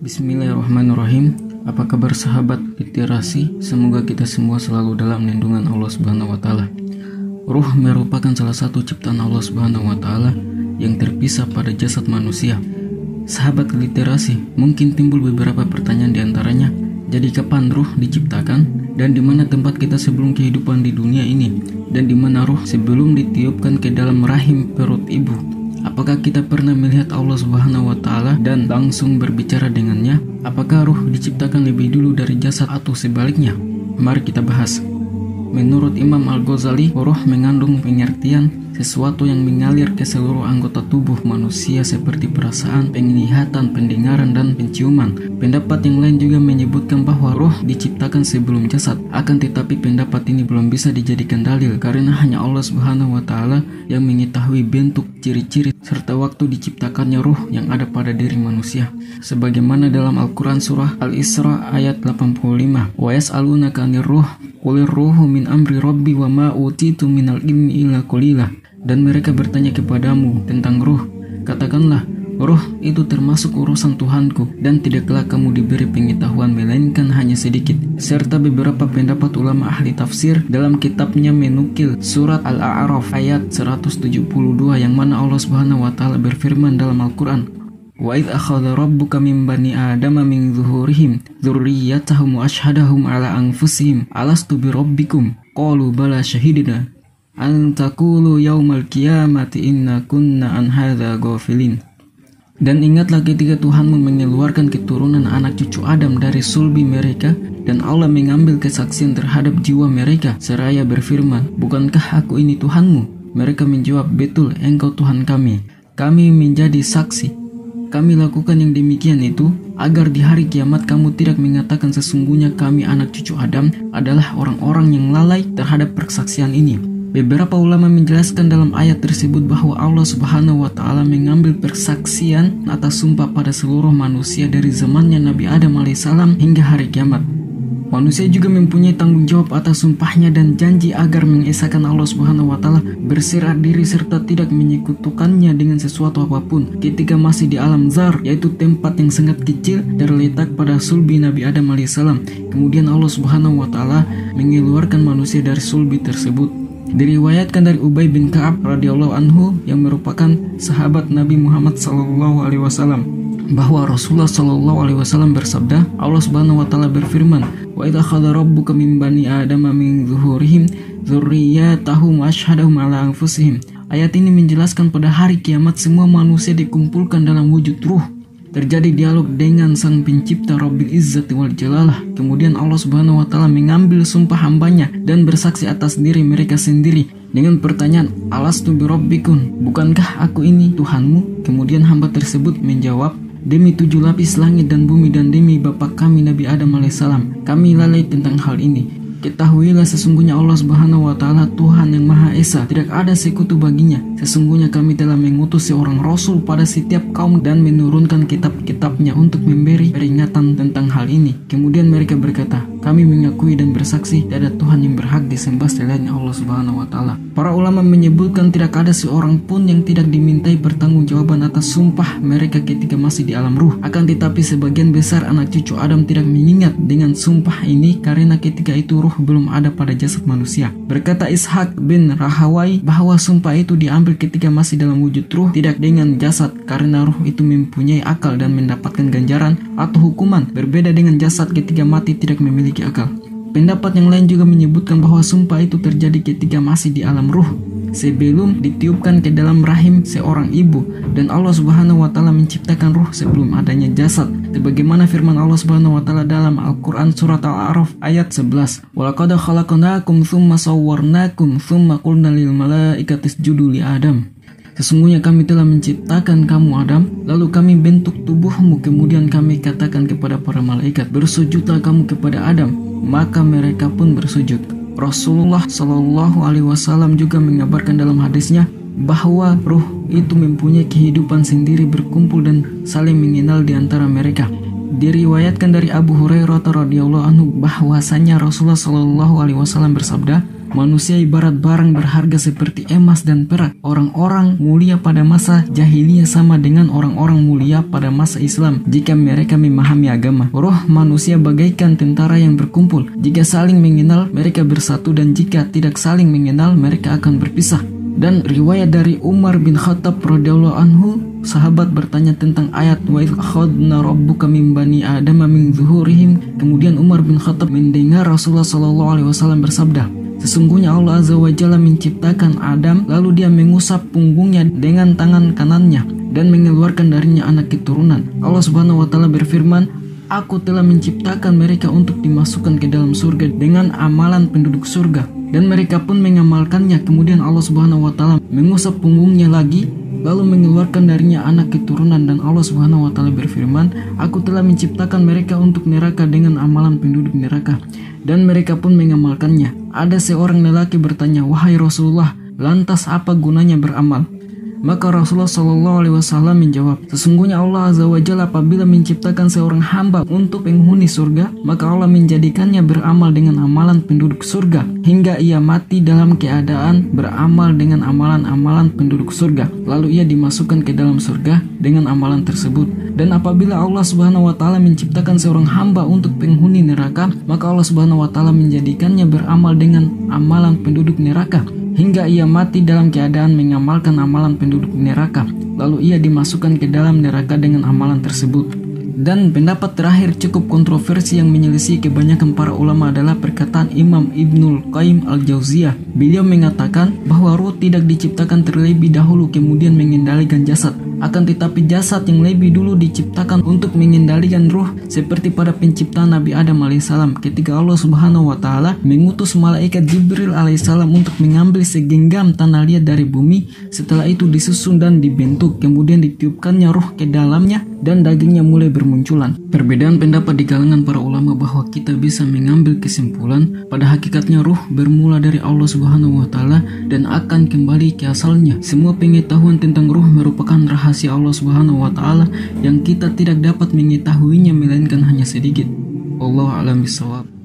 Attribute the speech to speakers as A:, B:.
A: Bismillahirrahmanirrahim. Apa kabar sahabat literasi? Semoga kita semua selalu dalam lindungan Allah Subhanahu wa taala. Ruh merupakan salah satu ciptaan Allah Subhanahu wa taala yang terpisah pada jasad manusia. Sahabat literasi, mungkin timbul beberapa pertanyaan di antaranya. Jadi kapan ruh diciptakan? Dan di mana tempat kita sebelum kehidupan di dunia ini? Dan di mana ruh sebelum ditiupkan ke dalam rahim perut ibu? Apakah kita pernah melihat Allah Subhanahu wa taala dan langsung berbicara dengannya? Apakah ruh diciptakan lebih dulu dari jasad atau sebaliknya? Mari kita bahas. Menurut Imam Al-Ghazali, ruh mengandung pengertian sesuatu yang mengalir ke seluruh anggota tubuh manusia seperti perasaan, penglihatan, pendengaran, dan penciuman. Pendapat yang lain juga menyebutkan bahwa ruh diciptakan sebelum jasad. Akan tetapi pendapat ini belum bisa dijadikan dalil karena hanya Allah Subhanahu wa taala yang mengetahui bentuk, ciri-ciri, serta waktu diciptakannya ruh yang ada pada diri manusia. Sebagaimana dalam Al-Quran surah Al-Isra ayat 85. Wa yas'alunaka 'anir ruh qulir ruhu min amri rabbi wa ma utitu minal ilmi illa qalila. Dan mereka bertanya kepadamu tentang ruh. Katakanlah, ruh itu termasuk urusan Tuhanku, dan tidaklah kamu diberi pengetahuan melainkan hanya sedikit. Serta beberapa pendapat ulama ahli tafsir dalam kitabnya menukil surat Al-A'raf ayat 172 yang mana Allah Subhanahu wa taala berfirman dalam Al-Quran, Wa idh akhadha rabbuka min bani adama min zuhurihim dzurriyyatahum wa ashhadahum ala anfusihim alastu bi rabbikum qalu bala syahidna an taqulu yaumal qiyamati inna kunna an hadza ghafilin. Dan ingatlah ketika Tuhanmu mengeluarkan keturunan anak cucu Adam dari sulbi mereka, dan Allah mengambil kesaksian terhadap jiwa mereka seraya berfirman, bukankah aku ini Tuhanmu? Mereka menjawab, betul, engkau Tuhan kami. Kami menjadi saksi. Kami lakukan yang demikian itu agar di hari kiamat kamu tidak mengatakan sesungguhnya kami anak cucu Adam adalah orang-orang yang lalai terhadap persaksian ini. Beberapa ulama menjelaskan dalam ayat tersebut bahwa Allah Subhanahu wa taala mengambil persaksian atas sumpah pada seluruh manusia dari zamannya Nabi Adam alaihissalam hingga hari kiamat. Manusia juga mempunyai tanggung jawab atas sumpahnya dan janji agar mengesahkan Allah Subhanahu wa taala, berserah diri serta tidak menyekutukannya dengan sesuatu apapun ketika masih di alam zar, yaitu tempat yang sangat kecil terletak pada sulbi Nabi Adam alaihissalam. Kemudian Allah Subhanahu wa taala mengeluarkan manusia dari sulbi tersebut. Diriwayatkan dari Ubay bin Ka'ab radhiyallahu anhu yang merupakan sahabat Nabi Muhammad sallallahu alaihi wasallam bahwa Rasulullah sallallahu alaihi wasallam bersabda, Allah Subhanahu wa taala berfirman, Wa idza akhadha rabbuka min bani adama min zuhurihim dzurriyyatahum wa ashhadahum ala anfusihim. Ayat ini menjelaskan pada hari kiamat semua manusia dikumpulkan dalam wujud ruh. Terjadi dialog dengan sang pencipta Rabbil Izzati wal Jalalah. Kemudian Allah Subhanahu wa taala mengambil sumpah hambanya dan bersaksi atas diri mereka sendiri dengan pertanyaan, Alastu bi rabbikum, bukankah aku ini Tuhanmu? Kemudian hamba tersebut menjawab, demi 7 lapis langit dan bumi dan demi bapa kami Nabi Adam alaihissalam, kami lalai tentang hal ini. Ketahuilah sesungguhnya Allah Subhanahu wa taala Tuhan yang Maha Esa, tidak ada sekutu baginya. Sesungguhnya kami telah mengutus seorang rasul pada setiap kaum dan menurunkan kitab-kitabnya untuk memberi peringatan tentang hal ini. Kemudian mereka berkata, kami mengakui dan bersaksi tidak ada Tuhan yang berhak disembah selain Allah Subhanahu wa taala. Para ulama menyebutkan tidak ada seorang pun yang tidak dimintai pertanggungjawaban atas sumpah mereka ketika masih di alam ruh. Akan tetapi sebagian besar anak cucu Adam tidak mengingat dengan sumpah ini karena ketika itu ruh belum ada pada jasad manusia. Berkata Ishaq bin Rahawai bahwa sumpah itu diambil ketika masih dalam wujud ruh, tidak dengan jasad, karena ruh itu mempunyai akal dan mendapatkan ganjaran atau hukuman, berbeda dengan jasad ketika mati tidak memiliki akal. Pendapat yang lain juga menyebutkan bahwa sumpah itu terjadi ketika masih di alam ruh, sebelum ditiupkan ke dalam rahim seorang ibu, dan Allah Subhanahu wa taala menciptakan ruh sebelum adanya jasad, sebagaimana firman Allah Subhanahu wa taala dalam Al-Qur'an surat Al-A'raf ayat 11, wa laqad khalaqnakum tsumma sawwarnakum tsumma qulna lil malaikati isjudu li Adam. Sesungguhnya kami telah menciptakan kamu Adam, lalu kami bentuk tubuhmu, kemudian kami katakan kepada para malaikat, bersujudlah kamu kepada Adam, maka mereka pun bersujud. Rasulullah Shallallahu alaihi wasallam juga mengabarkan dalam hadisnya bahwa ruh itu mempunyai kehidupan sendiri, berkumpul dan saling mengenal di antara mereka. Diriwayatkan dari Abu Hurairah radhiyallahu anhu bahwasanya Rasulullah Shallallahu alaihi wasallam bersabda, Manusia ibarat barang berharga seperti emas dan perak. Orang-orang mulia pada masa jahiliyah sama dengan orang-orang mulia pada masa Islam jika mereka memahami agama. Roh manusia bagaikan tentara yang berkumpul. Jika saling mengenal, mereka bersatu, dan jika tidak saling mengenal, mereka akan berpisah. Dan riwayat dari Umar bin Khattab radhiyallahu anhu, sahabat bertanya tentang ayat wa idh akhadna rabbuka min bani adama min zuhurihim. Kemudian Umar bin Khattab mendengar Rasulullah SAW bersabda, sesungguhnya Allah Azza wa Jalla menciptakan Adam, lalu dia mengusap punggungnya dengan tangan kanannya dan mengeluarkan darinya anak keturunan. Allah Subhanahu wa taala berfirman, Aku telah menciptakan mereka untuk dimasukkan ke dalam surga dengan amalan penduduk surga, dan mereka pun mengamalkannya. Kemudian Allah Subhanahu wa taala mengusap punggungnya lagi, lalu mengeluarkan darinya anak keturunan, dan Allah Subhanahu wa taala berfirman, Aku telah menciptakan mereka untuk neraka dengan amalan penduduk neraka, dan mereka pun mengamalkannya. Ada seorang lelaki bertanya, wahai Rasulullah, lantas apa gunanya beramal? Maka Rasulullah SAW menjawab, sesungguhnya Allah Azza wa Jalla apabila menciptakan seorang hamba untuk penghuni surga, maka Allah menjadikannya beramal dengan amalan penduduk surga hingga ia mati dalam keadaan beramal dengan amalan-amalan penduduk surga, lalu ia dimasukkan ke dalam surga dengan amalan tersebut. Dan apabila Allah Subhanahu wa taala menciptakan seorang hamba untuk penghuni neraka, maka Allah Subhanahu wa taala menjadikannya beramal dengan amalan penduduk neraka hingga ia mati dalam keadaan mengamalkan amalan penduduk neraka, lalu ia dimasukkan ke dalam neraka dengan amalan tersebut. Dan pendapat terakhir cukup kontroversi yang menyelisih kebanyakan para ulama adalah perkataan Imam Ibnul Qayyim al-Jauziyah. Beliau mengatakan bahwa ruh tidak diciptakan terlebih dahulu kemudian mengendalikan jasad, akan tetapi jasad yang lebih dulu diciptakan untuk mengendalikan ruh, seperti pada penciptaan Nabi Adam alaihissalam ketika Allah Subhanahu wa taala mengutus malaikat Jibril alaihissalam untuk mengambil segenggam tanah liat dari bumi. Setelah itu disusun dan dibentuk, kemudian ditiupkannya ruh ke dalamnya dan dagingnya mulai bermunculan. Perbedaan pendapat di kalangan para ulama bahwa kita bisa mengambil kesimpulan pada hakikatnya ruh bermula dari Allah Subhanahu wa taala dan akan kembali ke asalnya. Semua pengetahuan tentang ruh merupakan rahasia Allah Subhanahu wa taala yang kita tidak dapat mengetahuinya melainkan hanya sedikit. Wallahu a'lam bishawab.